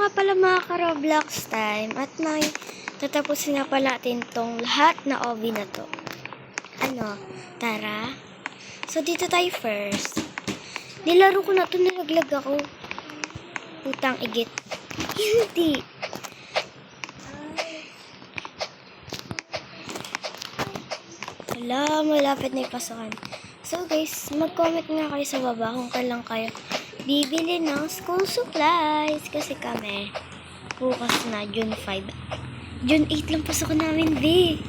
Nga pala mga ka-Roblox time at may tatapusin nga pala natin tong lahat na OB na to. Tara. So dito tayo first. Nilaro ko na to, nalaglag ako. Putang igit. Hindi. Wala, malapit na yung pasukan. So guys, mag-comment nga kayo sa baba kung kailan kayo bibili ng school supplies. Kasi kami, bukas na, June 5. June 8 lang pasukan namin, di.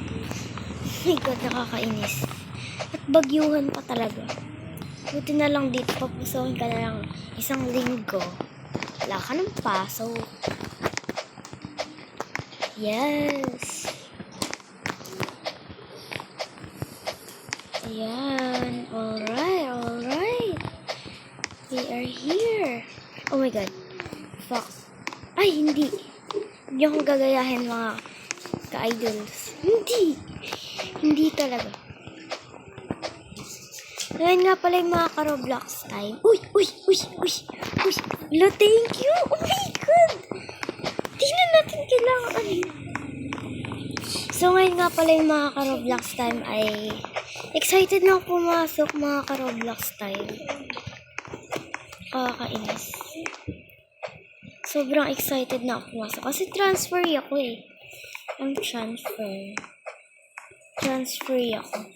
My God, nakakainis. At bagyuhan pa talaga. Buti na lang dito, papusokin ka na lang isang linggo. Wala ka ng pasok. Yes. Ayan. Alright. We are here. Oh my God. Fuck. Ay, hindi. Hindi ako gagayahin mga ka-idols. Hindi talaga. Ngayon nga pala yung mga ka-Roblox time. Uy. Hello, thank you. Oh my God. Di na natin kailangan. So, ngayon nga pala yung mga ka-Roblox time ay excited na ako pumasok mga ka-Roblox time. Kakainis. Sobrang excited na ako pumasok. Kasi transfer ako eh. Ang transfer ako.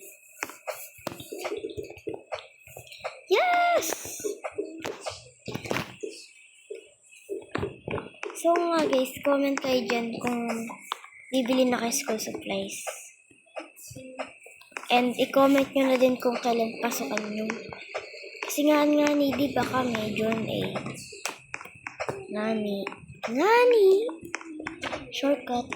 Yes! So nga guys, comment kayo dyan kung bibili na kayo school supplies. And i-comment nyo na din kung kailan pasukan nyo. Kasi nga ni, di ba kami, June 8. Nani. Shortcut.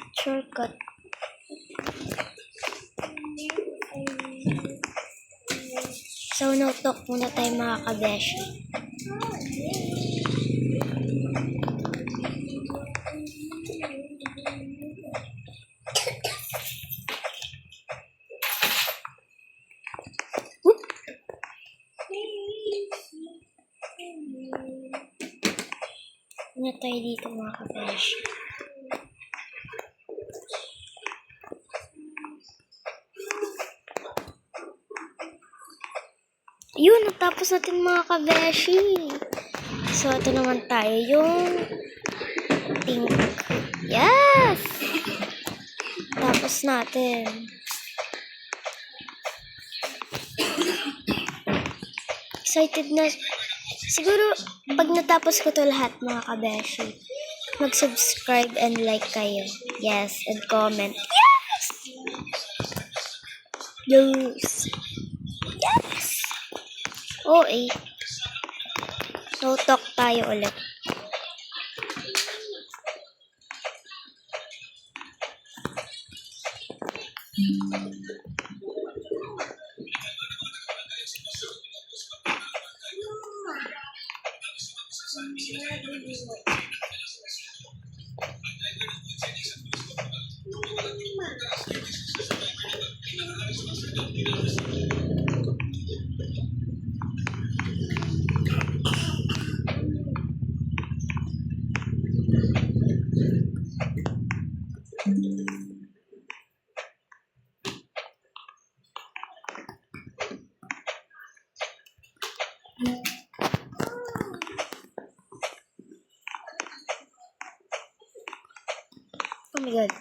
So, no talk muna tayo mga kabeshi. Muna tayo dito mga kabeshi. Yun, natapos natin mga kabeshi. So, ito naman tayo yung pink. Yes! Tapos natin. Excited na. Siguro, pag natapos ko to lahat mga kabeshi, mag-subscribe and like kayo. Yes, and comment. Yes! Oo eh. No talk tayo ulit. Oh my God.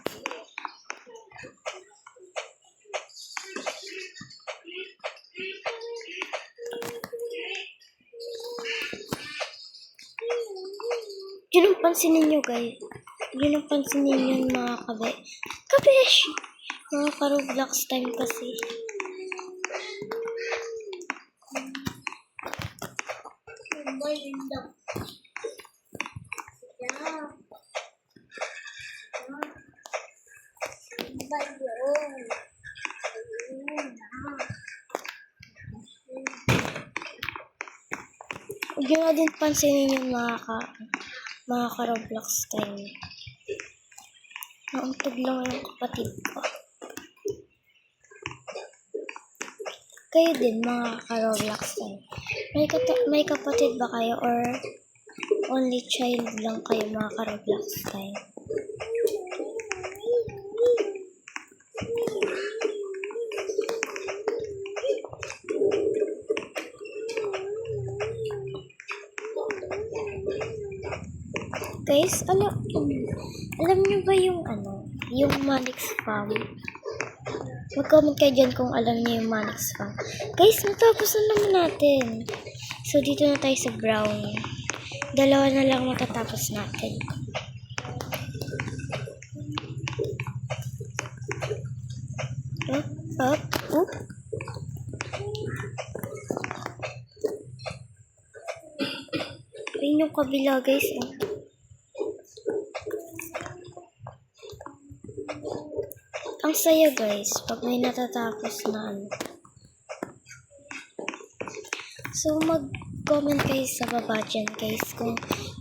Yun ang pansinin nyo guys. Yun ang pansinin nyo mga kabesh. Mga ka-Roblox time kasi. Huwag nyo na din pansinin yung mga ka-Roblox time. Nauntog lang yung kapatid ko. Kayo din mga ka-Roblox time. May kapatid ba kayo or only child lang kayo, makaka-relax tayo. Guys, alam niyo ba yung yung Manix Farm? Mag-comment kayo dyan kung alam niyo yung Manix Farm. Guys, natapos na naman natin. So, dito na tayo sa brown. 2 na lang matatapos natin. Up. Ayun yung kabila, guys. Ang saya, guys, pag may natatapos na So, mag-comment kayo sa baba dyan, guys, kung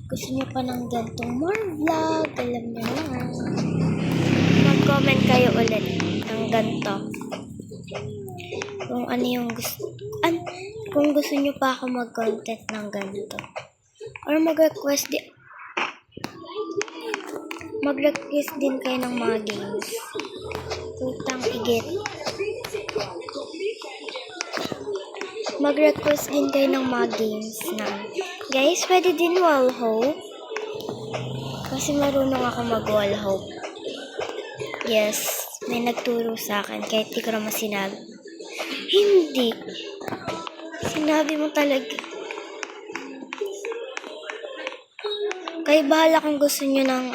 gusto nyo pa ng gantong more vlog, alam nyo na. Mag-comment kayo ulit ng ganto. Kung ano yung kung gusto nyo pa ako mag-content ng ganito. Or mag-request din kayo ng mga games. Putang igit. Mag-request din kayo ng mga games na. Guys, pwede din wall hope. Kasi marunong ako mag-wall hope. Yes, may nagturo sa akin kahit di ko naman sinabi. Hindi. Sinabi mo talaga. Kaya bahala kung gusto nyo ng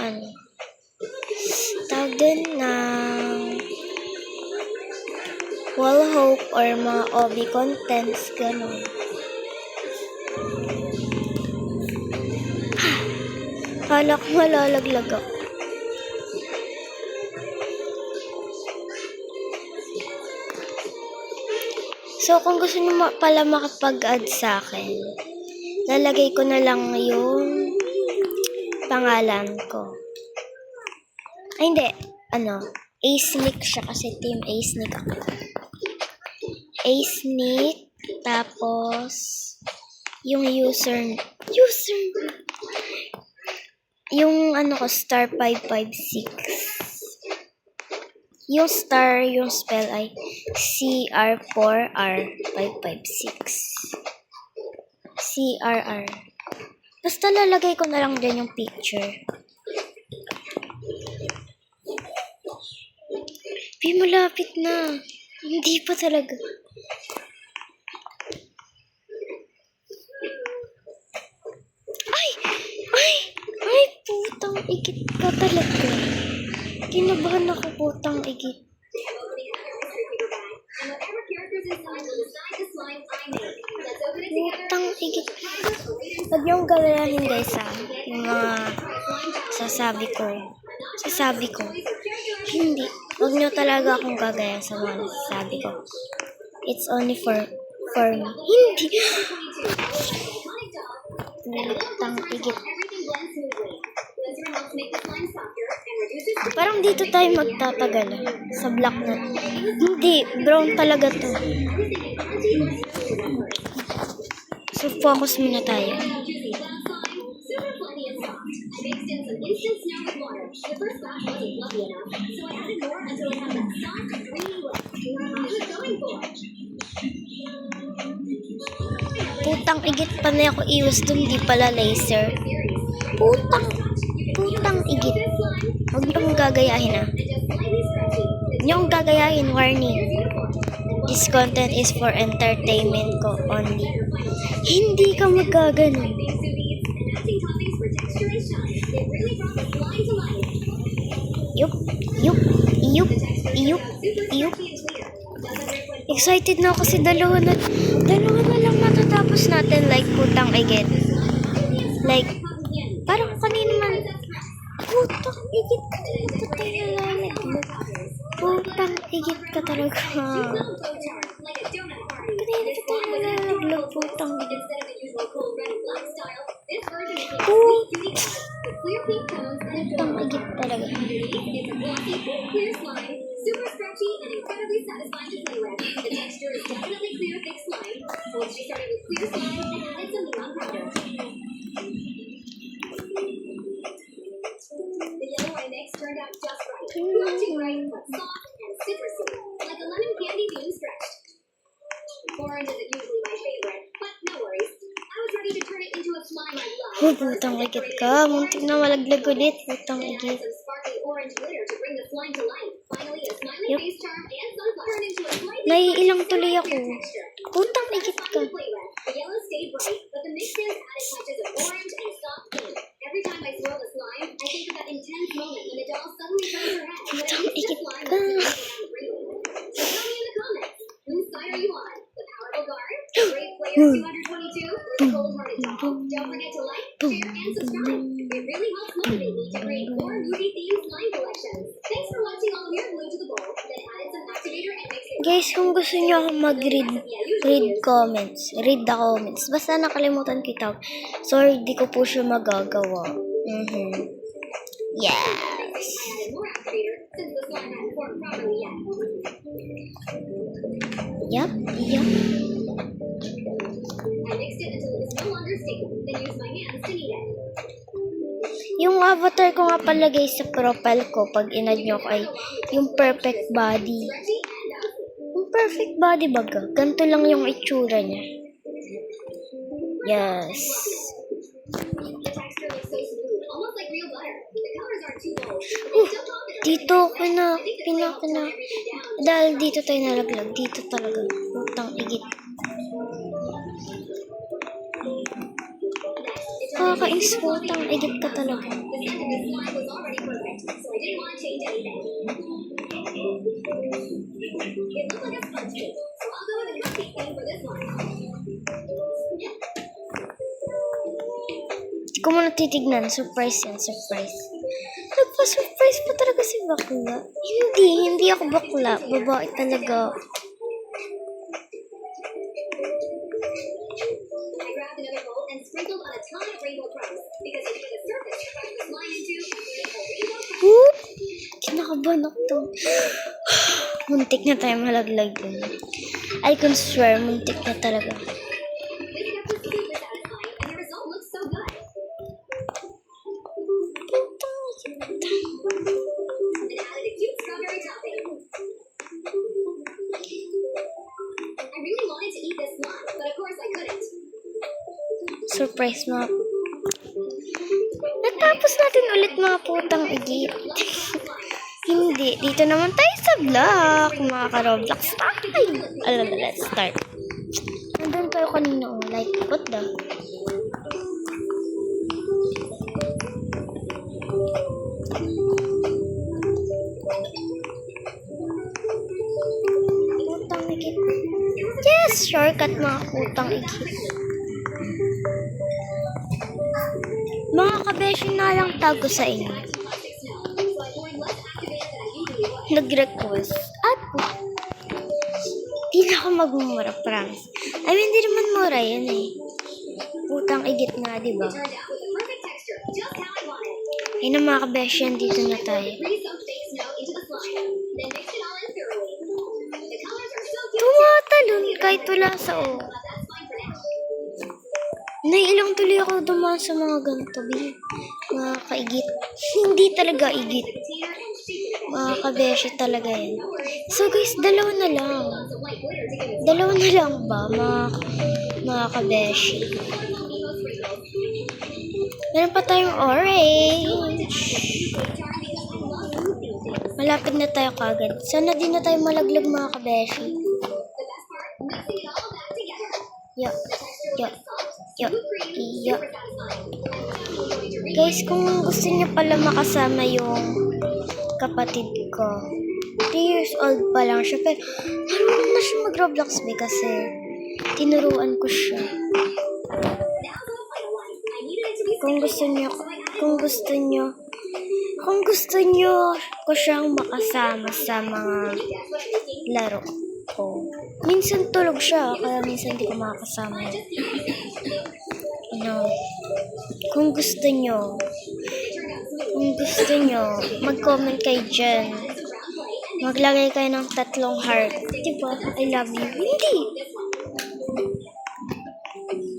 tawag din ng wall hope or mga OB contents, gano'n. Kala ko malalaglag ako. So, kung gusto nyo pala makapag-add sa akin, lalagay ko na lang yung pangalan ko. Ay, hindi. A-Sneak siya kasi team A-Sneak ako. A-Sneak, tapos yung user yung ko, star 556. Yung star, yung spell ay CR4R556. CRR. Basta lalagay ko na lang din yung picture. Malapit na. Hindi pa talaga. Ay, putang igit ka talaga. Kinabahan ako, putang igit. Putang igit. Huwag niyong galahin, guys, yung mga sasabi ko. Hindi. Huwag niyo talaga akong gagayan sa mga sasabi ko. It's only for me. Hindi. Putang igit. Parang dito tayo magtatagal sa black na. Hindi, brown talaga to. So, focus muna tayo. Putang igit pa na ako iwas dun, di pala laser. Putang igit. Huwag niyo akong gagayahin Huwag niyo akong gagayahin, warning. This content is for entertainment ko only. Hindi ka magaganon. Yup. Excited na ako kasi dalawa na lang matatapos natin, like putang igit. Like, parang kanina man, putang igit ka talaga. Putang igit ka talaga. Kanina pa tayo nalalaglag, putang igit. Putang igit talaga. Super stretchy and incredibly satisfying to play with. The texture is definitely clear, thick slime. Once she started with clear slime and added some neon powder. My mix turned out just right. Not too bright, but soft and citrusy, like a lemon candy being stretched. Orange isn't usually my favorite, but no worries. I was ready to turn it into a slime I love. Oh, putang igit ka. Muntik na malaglag ulit. Putang Then I igit. added some sparkly orange glitter to bring the slime to life. Finally, a smiley Yup. face charm and sunflower turned into a slightly Naiilang tuloy ako. clear texture. Putang igit ka. Satisfying to play with. The yellow stayed bright, but the mixes added touches of orange and soft pink. Every time I swirl the slime, I think of that intense moment when the doll suddenly turns her head and Putang releases the igit slime ka. that's around the ring. So tell me in the comments, whose side are you on? The powerful guard? Brave Player 222? Or the cold-hearted doll? Don't forget to like, share, and subscribe. It really helps motivate me to create more movie-themed slime collections. Thanks for watching all of your glue to the bowl, then added some activator and mix it. Guys, kung gusto niyo akong read the comments. Basta nakalimutan ko ito. Sorry, di ko po siya magagawa. Yes. I added more activator since the slime hadn't formed properly yet. Yup. I mixed it until it was no longer sticky, then used my hands to knead it. Yung avatar ko nga palagay sa profile ko pag inad nyo ko ay yung perfect body. Stretchy and Yung perfect body baga. Ganito lang yung itsura niya. Yes. the texture looks so smooth, almost like real butter. The colors aren't too bold, but they still pop in a Dito ko na, I think the clay helps tone pinakina. everything down. Dahil dito tayo nalaglag. Dito talaga. Putang igit. Kakainis putang igit ka talaga. The scent of the slime was already perfect, so I didn't want to change anything. It looked like a sponge cake, so I'll go with a cupcake theme for this one. Hindi ko muna titignan. Surprise yan. Surprise. Nagpa-surprise pa talaga si bakla. Hindi ako bakla. Babae talaga. I grabbed another bowl and sprinkled on a ton of rainbow crumbs because it needed a surface to brush the slime into and create a rainbow texture. Whoop! Kinakabahan ako to. Muntik na tayo malaglag dun. I can swear, muntik na talaga. This kept the super satisfying and the result looks so good. And added a cute strawberry topping. I really wanted to eat this slime, but of course I couldn't. Surprise mga. Natapos natin ulit mga putang igit. Hindi. Dito naman tayo sa vlog. Mga ka-Roblox tayo. Alala, let's start. Nandun tayo kanina. Oh. Like, what the? Putang igit. Yes! Shortcut mga putang igit. Mga kabeshi na lang tag ko sa inyo. Plastic snow, so I poured less activator than I usually would. Nag-request. At di na ako magmumura, promise. I mean, di naman mura yan eh. Putang igit nga, di ba? Turned out with the perfect texture, just how I wanted. Ayun na mga kabeshi, dito na tayo. Pre-soaked fake snow into the slime, then mix it all in thoroughly. The colors are so cute. Tumatalon kahit wala sa o. But that's fine for now. Naiilang tuloy ako dumaan sa mga ganito, bi. Mga kaigit. Hindi talaga igit. Container and shake it a bit. Mga kabeshi talaga yan. So guys, dalawa na lang. Lots of white glitter to give it Dalawa na lang ba, mga kabeshi? Emo sprinkles. Meron pa tayong orange. Charm because I love smoothing things. Malapit na tayo kagad. Sana din na tayo malaglag mga kabeshi. The best part, mixing it all back together. Yo, The texture yo, was soft, yo, smooth cream, yo. super satisfying. I'm going to read Guys, kung gusto niyo pala makasama yung kapatid ko, 3 years old pa lang siya. Pero marunong na siya mag-Roblox kasi tinuruan ko siya. Now's the final one. I needed it to be Kung gusto niyo ko siyang makasama sa mga Guess what I'm making? laro ko. Minsan tulog siya, kaya minsan di ko makakasama. Ano, kung gusto nyo, mag-comment kayo dyan. Maglagay kayo ng 3 heart. Diba? I love you. Hindi.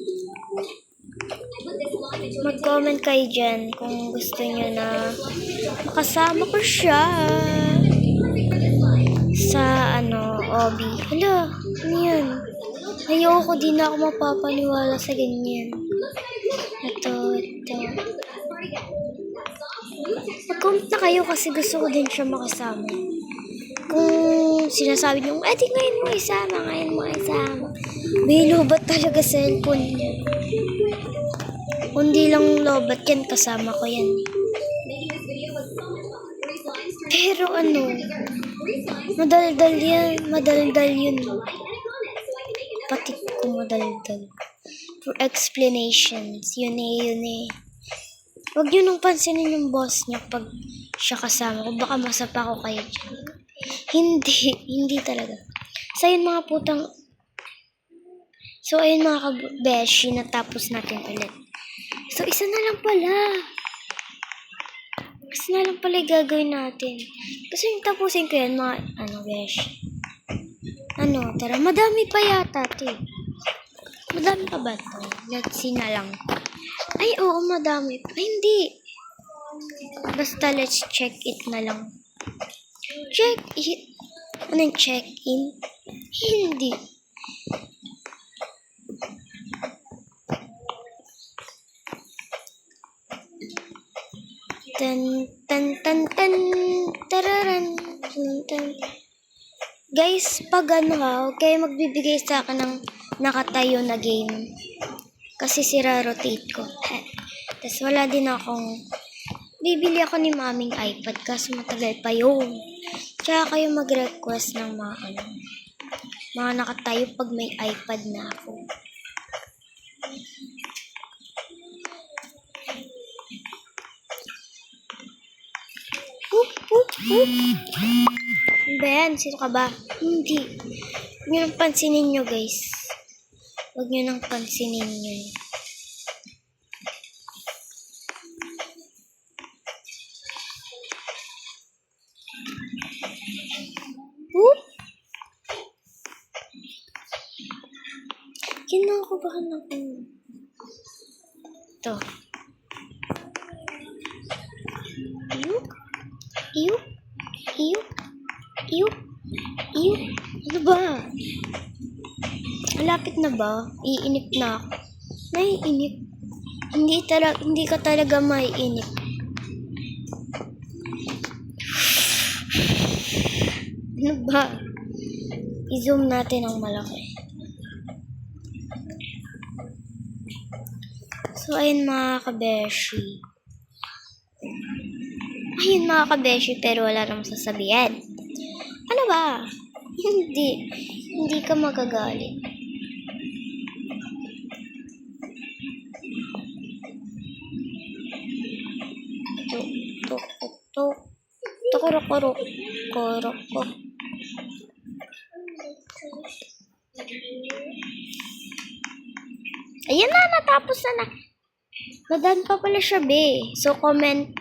I put this slime into a mag-comment kayo dyan kung gusto nyo na makasama ko siya sa Obi. Hala, ano yun? Ayoko din ako mapapaniwala sa ganyan. Ito. Mag-comment na kayo kasi gusto ko din siya makasama. Kung sinasabi niyo, di ngayon mo isama. Binubat talaga sa cellphone niya. Kundi lang lobat yan, kasama ko yan. Pero madaldal yun. Pati ko madaldal. For explanations, yun eh. Huwag nyo nung pansinin yung boss niya pag siya kasama ko. Baka masapa ko kayo dyan. Hindi talaga. So, ayun mga putang... So, ayun mga kabeshi, natapos natin ulit. So, isa na lang pala yung gagawin natin. Kasi yung tapusin ko yan, mga, beshi. Tara, madami pa yata, Madami pa ba ito? Let's see na lang. Ay, oo, madami pa. Ay, hindi. Basta, let's check it na lang. Check it. Ano yung check-in? Hindi. Tararan. Guys, pag huwag kayo magbibigay sa akin ng nakatayo na game. Kasi sira-rotate ko. Tapos wala din akong... Bibili ako ni maming iPad kasi matagal pa yun. Tsaka kayo mag-request ng mga nakatayo pag may iPad na ako. Ben, sino ka ba? Hindi. Huwag nyo nang pansinin nyo, guys. Huwag nyo nang pansinin nyo. Kinakabahan ako. Ito. Ano ba? Malapit na ba? Iinip na ako. Naiinip. Hindi ka talaga maiinip. Ano ba? I-zoom natin ang malaki. So, ayun mga kabeshi. Pero wala namang sasabihin. Ano ba? Hindi ka magagalit. Korok. Ayan na, natapos na. Nadaan pa pala siya, be. So, comment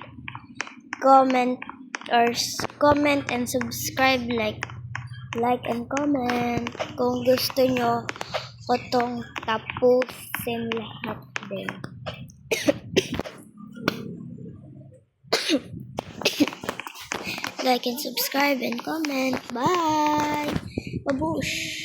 and subscribe, like and comment kung gusto nyo ko tong tapusin lahat din. Like and subscribe and comment. Bye! Babush!